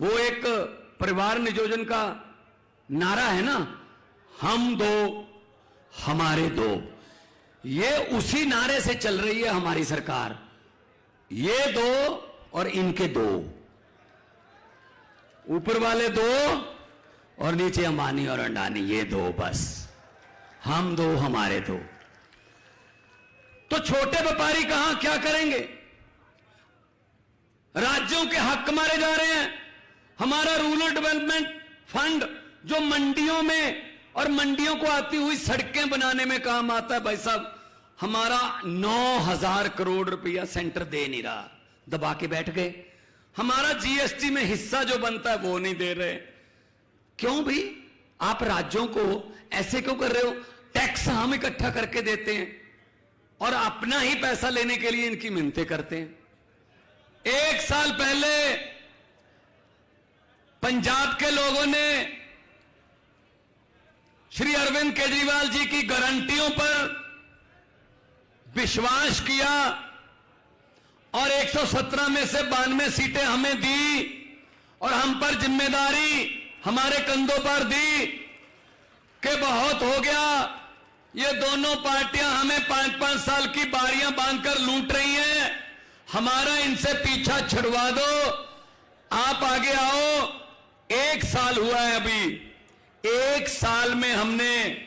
वो एक परिवार नियोजन का नारा है ना, हम दो हमारे दो, ये उसी नारे से चल रही है हमारी सरकार। ये दो और इनके दो, ऊपर वाले दो और नीचे अंबानी और अंडानी, ये दो बस, हम दो हमारे दो। तो छोटे व्यापारी कहां क्या करेंगे? राज्यों के हक मारे जा रहे हैं। हमारा रूरल डेवलपमेंट फंड जो मंडियों में और मंडियों को आती हुई सड़कें बनाने में काम आता है, भाई साहब हमारा 9,000 करोड़ रुपया सेंटर दे नहीं रहा, दबा के बैठ गए। हमारा जीएसटी में हिस्सा जो बनता है वो नहीं दे रहे। क्यों भी? आप राज्यों को ऐसे क्यों कर रहे हो? टैक्स हम इकट्ठा करके देते हैं और अपना ही पैसा लेने के लिए इनकी मिन्नतें करते हैं। 1 साल पहले पंजाब के लोगों ने श्री अरविंद केजरीवाल जी की गारंटियों पर विश्वास किया और 117 में से 92 सीटें हमें दी और हम पर जिम्मेदारी हमारे कंधों पर दी कि बहुत हो गया, ये दोनों पार्टियां हमें 5-5 साल की बारियां बांधकर लूट रही हैं, हमारा इनसे पीछा छुड़वा दो, आप आगे आओ। 1 साल हुआ है अभी, 1 साल में हमने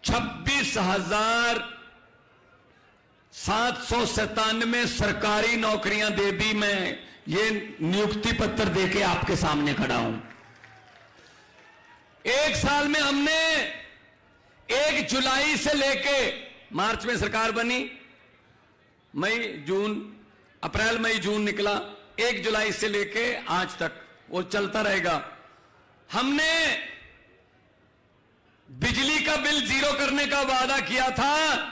26,797 सरकारी नौकरियां दे दी। मैं ये नियुक्ति पत्र देके आपके सामने खड़ा हूं। 1 साल में हमने 1 जुलाई से लेके, मार्च में सरकार बनी, अप्रैल मई जून निकला, 1 जुलाई से लेके आज तक वो चलता रहेगा। हमने बिजली का बिल 0 करने का वादा किया था,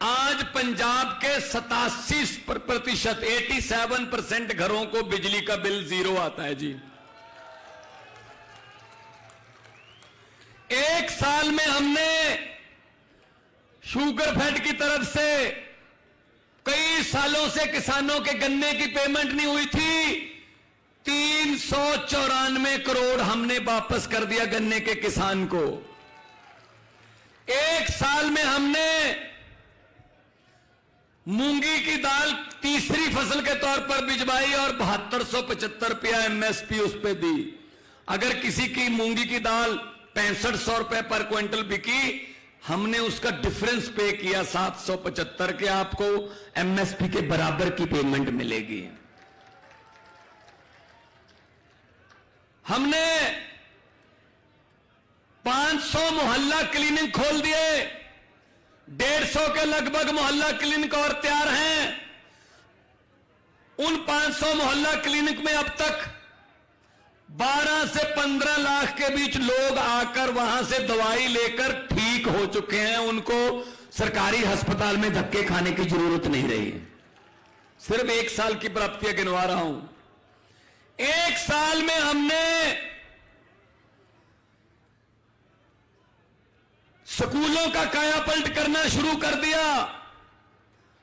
आज पंजाब के 87%, 87% घरों को बिजली का बिल 0 आता है जी। 1 साल में हमने शुगरफेड की तरफ से कई सालों से किसानों के गन्ने की पेमेंट नहीं हुई थी, 394 करोड़ हमने वापस कर दिया गन्ने के किसान को। 1 साल में हमने मूंगी की दाल तीसरी फसल के तौर पर भिजवाई और 7275 रुपया एमएसपी उस पर दी। अगर किसी की मूंगी की दाल 6500 रुपए पर क्विंटल बिकी, हमने उसका डिफरेंस पे किया 775 के, आपको एमएसपी के बराबर की पेमेंट मिलेगी। हमने 500 मोहल्ला क्लिनिक खोल दिए, 150 के लगभग मोहल्ला क्लिनिक और तैयार हैं। उन 500 मोहल्ला क्लिनिक में अब तक 12 से 15 लाख के बीच लोग आकर वहां से दवाई लेकर ठीक हो चुके हैं। उनको सरकारी अस्पताल में धक्के खाने की जरूरत नहीं रही है। सिर्फ 1 साल की प्राप्तियां गिनवा रहा हूं। 1 साल में हमने स्कूलों का कायापलट करना शुरू कर दिया।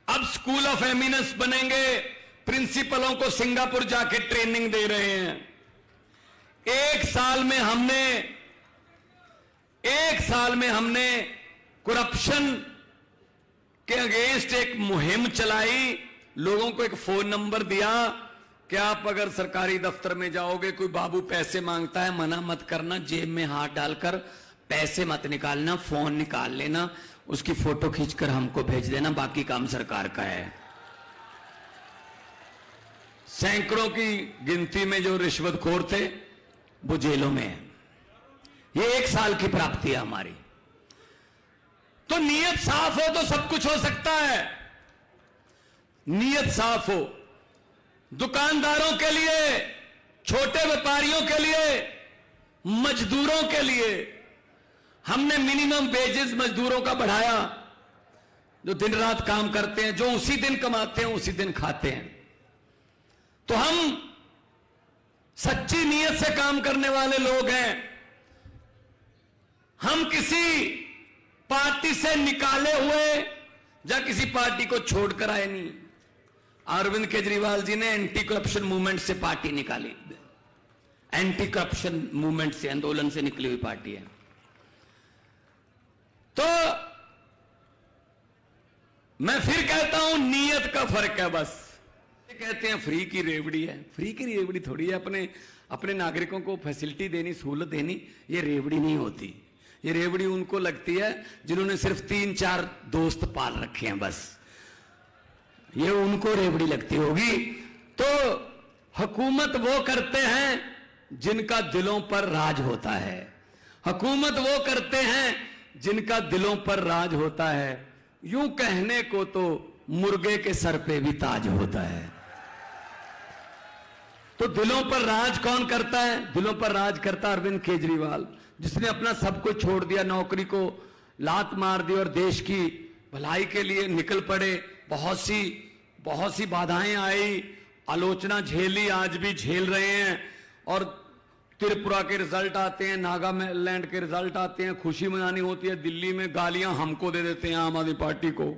अब स्कूल ऑफ एमिनेंस बनेंगे, प्रिंसिपलों को सिंगापुर जाके ट्रेनिंग दे रहे हैं। 1 साल में हमने करप्शन के अगेंस्ट एक मुहिम चलाई। लोगों को एक फोन नंबर दिया कि आप अगर सरकारी दफ्तर में जाओगे, कोई बाबू पैसे मांगता है, मना मत करना, जेब में हाथ डालकर पैसे मत निकालना, फोन निकाल लेना, उसकी फोटो खींचकर हमको भेज देना, बाकी काम सरकार का है। सैकड़ों की गिनती में जो रिश्वतखोर थे वो जेलों में है। ये 1 साल की प्राप्ति है हमारी। तो नीयत साफ हो तो सब कुछ हो सकता है। नीयत साफ हो, दुकानदारों के लिए, छोटे व्यापारियों के लिए, मजदूरों के लिए हमने मिनिमम वेजेस मजदूरों का बढ़ाया, जो दिन रात काम करते हैं, जो उसी दिन कमाते हैं उसी दिन खाते हैं। तो हम सच्ची नीयत से काम करने वाले लोग हैं। हम किसी पार्टी से निकाले हुए या किसी पार्टी को छोड़कर आए नहीं। अरविंद केजरीवाल जी ने एंटी करप्शन मूवमेंट से पार्टी निकाली, एंटी करप्शन मूवमेंट से, आंदोलन से निकली हुई पार्टी है। तो मैं फिर कहता हूं नीयत का फर्क है बस। कहते हैं फ्री की रेवड़ी है, फ्री की रेवड़ी थोड़ी है। अपने नागरिकों को फैसिलिटी देनी, सहूलत देनी, ये रेवड़ी नहीं होती। ये रेवड़ी उनको लगती है जिन्होंने सिर्फ 3-4 दोस्त पाल रखे हैं, बस ये उनको रेवड़ी लगती होगी। तो हुकूमत वो करते हैं जिनका दिलों पर राज होता है, हुकूमत वो करते हैं जिनका दिलों पर राज होता है। यूं कहने को तो मुर्गे के सर पे भी ताज होता है। तो दिलों पर राज कौन करता है? दिलों पर राज करता अरविंद केजरीवाल, जिसने अपना सब कुछ छोड़ दिया, नौकरी को लात मार दी और देश की भलाई के लिए निकल पड़े। बहुत सी बाधाएं आई, आलोचना झेली, आज भी झेल रहे हैं। और त्रिपुरा के रिजल्ट आते हैं, नागालैंड के रिजल्ट आते हैं, खुशी मनानी होती है। दिल्ली में गालियां हमको दे देते हैं, आम आदमी पार्टी को,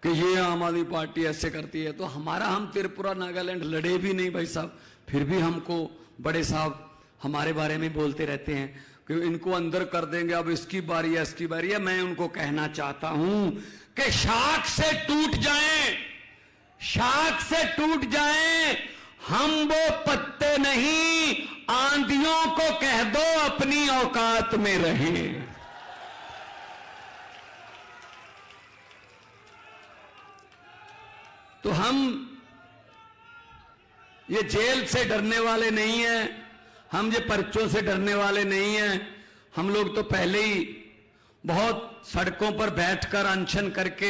कि ये आम आदमी पार्टी ऐसे करती है। तो हम त्रिपुरा नागालैंड लड़े भी नहीं भाई साहब, फिर भी हमको बड़े साहब हमारे बारे में बोलते रहते हैं कि इनको अंदर कर देंगे, अब इसकी बारी है, इसकी बारी है। मैं उनको कहना चाहता हूं कि शाख से टूट जाएं, शाख से टूट जाएं, हम वो पत्ते नहीं, आंधियों को कह दो अपनी औकात में रहें। तो हम ये जेल से डरने वाले नहीं हैं, हम ये पर्चों से डरने वाले नहीं हैं। हम लोग तो पहले ही बहुत सड़कों पर बैठकर अनशन करके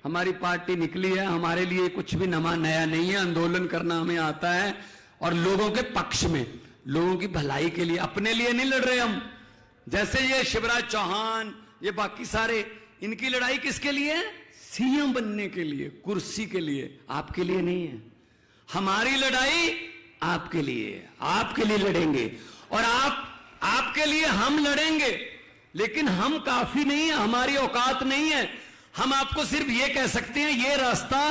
हमारी पार्टी निकली है। हमारे लिए कुछ भी नया नहीं है, आंदोलन करना हमें आता है और लोगों के पक्ष में, लोगों की भलाई के लिए, अपने लिए नहीं लड़ रहे हम। जैसे ये शिवराज चौहान, ये बाकी सारे, इनकी लड़ाई किसके लिए है? सीएम बनने के लिए, कुर्सी के लिए, आपके लिए नहीं है। हमारी लड़ाई आपके लिए, आपके लिए लड़ेंगे और आपके लिए हम लड़ेंगे। लेकिन हम काफी नहीं है, हमारी औकात नहीं है। हम आपको सिर्फ ये कह सकते हैं ये रास्ता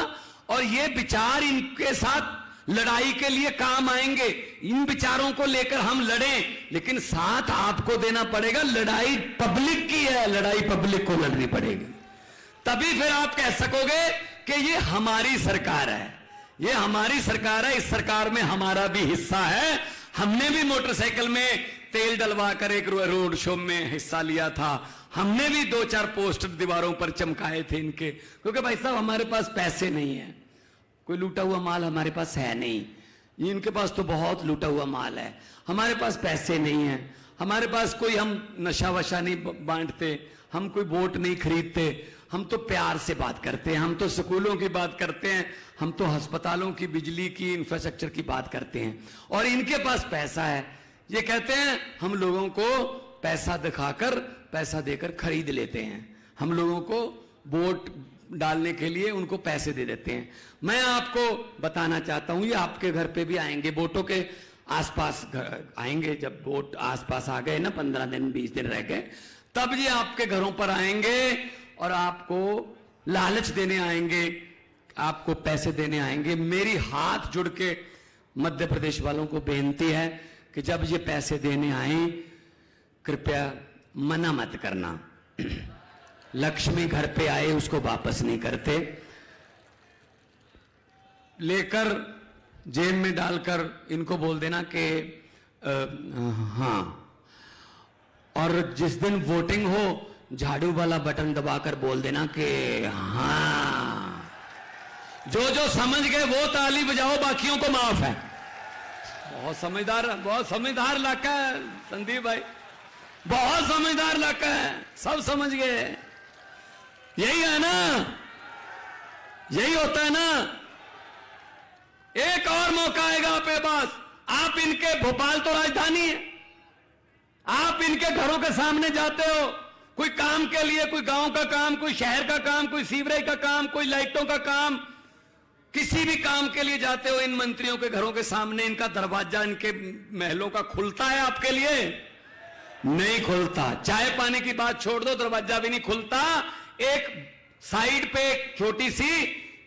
और ये विचार इनके साथ लड़ाई के लिए काम आएंगे, इन विचारों को लेकर हम लड़ें, लेकिन साथ आपको देना पड़ेगा। लड़ाई पब्लिक की है, लड़ाई पब्लिक को लड़नी पड़ेगी, तभी फिर आप कह सकोगे कि ये हमारी सरकार है, ये हमारी सरकार है, इस सरकार में हमारा भी हिस्सा है। हमने भी मोटरसाइकिल में तेल डलवा कर एक रोड शो में हिस्सा लिया था, हमने भी 2-4 पोस्टर दीवारों पर चमकाए थे इनके, क्योंकि भाई साहब हमारे पास पैसे नहीं है, कोई लूटा हुआ माल हमारे पास है नहीं। इनके पास तो बहुत लूटा हुआ माल है, हमारे पास पैसे नहीं है, हमारे पास कोई, हम नशा वशा नहीं बांटते, हम कोई वोट नहीं खरीदते, हम तो प्यार से बात करते हैं, हम तो स्कूलों की बात करते हैं, हम तो अस्पतालों की, बिजली की, इंफ्रास्ट्रक्चर की बात करते हैं। और इनके पास पैसा है, ये कहते हैं हम लोगों को पैसा दिखाकर, पैसा देकर खरीद लेते हैं, हम लोगों को वोट डालने के लिए उनको पैसे दे देते हैं। मैं आपको बताना चाहता हूं, ये आपके घर पे भी आएंगे, वोटों के आसपास आएंगे, जब वोट आसपास आ गए ना, 15 दिन 20 दिन रह गए, तब ये आपके घरों पर आएंगे और आपको लालच देने आएंगे, आपको पैसे देने आएंगे। मेरी हाथ जुड़ के मध्य प्रदेश वालों को बेनती है कि जब ये पैसे देने आए, कृपया मना मत करना। लक्ष्मी घर पे आए उसको वापस नहीं करते, लेकर जेब में डालकर इनको बोल देना कि हाँ, और जिस दिन वोटिंग हो झाड़ू वाला बटन दबाकर बोल देना कि हाँ। जो समझ गए वो ताली बजाओ, बाकियों को माफ है। बहुत समझदार इलाका है संदीप भाई, बहुत समझदार इलाका है, सब समझ गए। यही है ना, यही होता है ना। एक और मौका आएगा आपके पास, आप इनके, भोपाल तो राजधानी है, आप इनके घरों के सामने जाते हो कोई काम के लिए, कोई गांव का काम, कोई शहर का काम, कोई सीवरेज का काम, कोई लाइटों का काम, किसी भी काम के लिए जाते हो, इन मंत्रियों के घरों के सामने इनका दरवाजा, इनके महलों का खुलता है आपके लिए? नहीं खुलता। चाय पानी की बात छोड़ दो, दरवाजा भी नहीं खुलता। एक साइड पे एक छोटी सी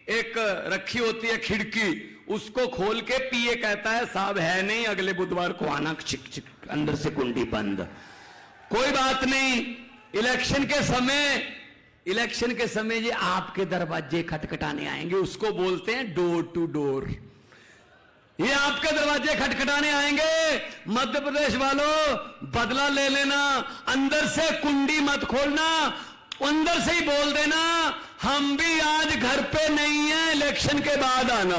एक रखी होती है खिड़की, उसको खोल के पीए कहता है साहब है नहीं, अगले बुधवार को आना, चिक चिक अंदर से कुंडी बंद। कोई बात नहीं, इलेक्शन के समय ये आपके दरवाजे खटखटाने आएंगे, उसको बोलते हैं डोर टू डोर। ये आपके दरवाजे खटखटाने आएंगे। मध्य प्रदेश वालों, बदला ले लेना, अंदर से कुंडी मत खोलना, अंदर से ही बोल देना हम भी आज घर पे नहीं है, इलेक्शन के बाद आना।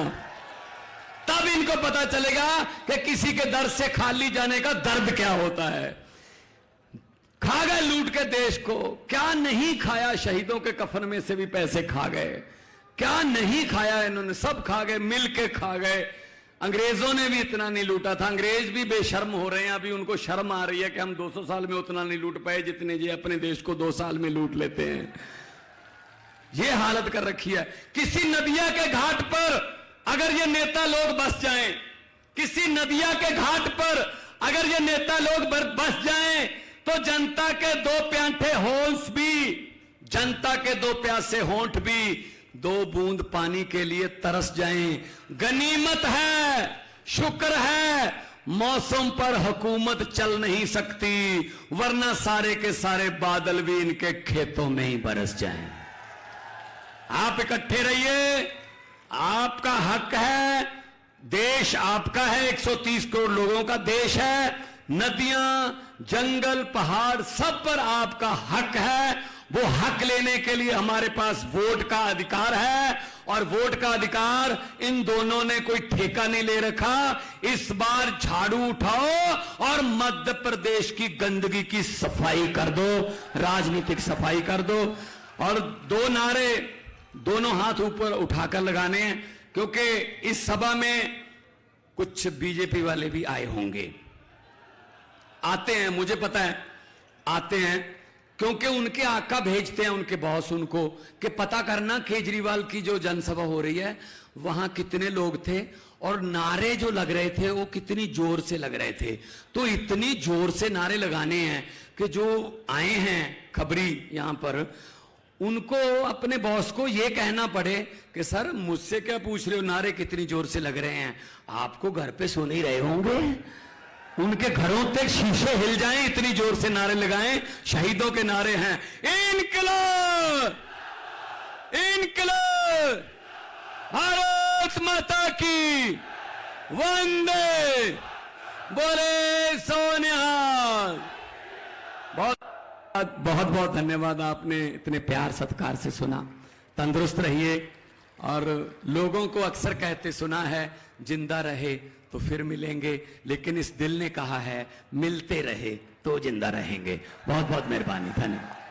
तब इनको पता चलेगा कि किसी के दर से खाली जाने का दर्द क्या होता है। खा गए लूट के देश को, क्या नहीं खाया, शहीदों के कफन में से भी पैसे खा गए, क्या नहीं खाया इन्होंने, सब खा गए, मिल के खा गए। अंग्रेजों ने भी इतना नहीं लूटा था, अंग्रेज भी बेशर्म हो रहे हैं, अभी उनको शर्म आ रही है कि हम 200 साल में उतना नहीं लूट पाए जितने ये अपने देश को 2 साल में लूट लेते हैं। ये हालत कर रखी है। किसी नदिया के घाट पर अगर ये नेता लोग बस जाएं, किसी नदिया के घाट पर अगर ये नेता लोग बस जाएं, तो जनता के 2 प्यासे होंठ भी, जनता के 2 प्यासे होंठ भी 2 बूंद पानी के लिए तरस जाएं। गनीमत है, शुक्र है, मौसम पर हुकूमत चल नहीं सकती, वरना सारे के सारे बादल भी इनके खेतों में ही बरस जाएं। आप इकट्ठे रहिए, आपका हक है, देश आपका है, 130 करोड़ लोगों का देश है, नदियां, जंगल, पहाड़, सब पर आपका हक है। वो हक लेने के लिए हमारे पास वोट का अधिकार है, और वोट का अधिकार इन दोनों ने कोई ठेका नहीं ले रखा। इस बार झाड़ू उठाओ और मध्य प्रदेश की गंदगी की सफाई कर दो, राजनीतिक सफाई कर दो। और 2 नारे दोनों हाथ ऊपर उठाकर लगाने हैं, क्योंकि इस सभा में कुछ बीजेपी वाले भी आए होंगे, आते हैं, मुझे पता है आते हैं, क्योंकि उनके आका भेजते हैं उनके बॉस उनको कि पता करना केजरीवाल की जो जनसभा हो रही है वहां कितने लोग थे और नारे जो लग रहे थे वो कितनी जोर से लग रहे थे। तो इतनी जोर से नारे लगाने हैं कि जो आए हैं खबरी यहां पर, उनको अपने बॉस को ये कहना पड़े कि सर मुझसे क्या पूछ रहे हो, नारे कितनी जोर से लग रहे हैं, आपको घर पे सुन ही रहे होंगे, उनके घरों तक शीशे हिल जाएं, इतनी जोर से नारे लगाएं। शहीदों के नारे हैं, इनकलाब, इनकलाब, भारत माता की वंदे, बोले सोनिहाल। बहुत बहुत धन्यवाद, आपने इतने प्यार सत्कार से सुना। तंदुरुस्त रहिए। और लोगों को अक्सर कहते सुना है जिंदा रहे तो फिर मिलेंगे, लेकिन इस दिल ने कहा है मिलते रहे तो जिंदा रहेंगे। बहुत बहुत मेहरबानी, धन्यवाद।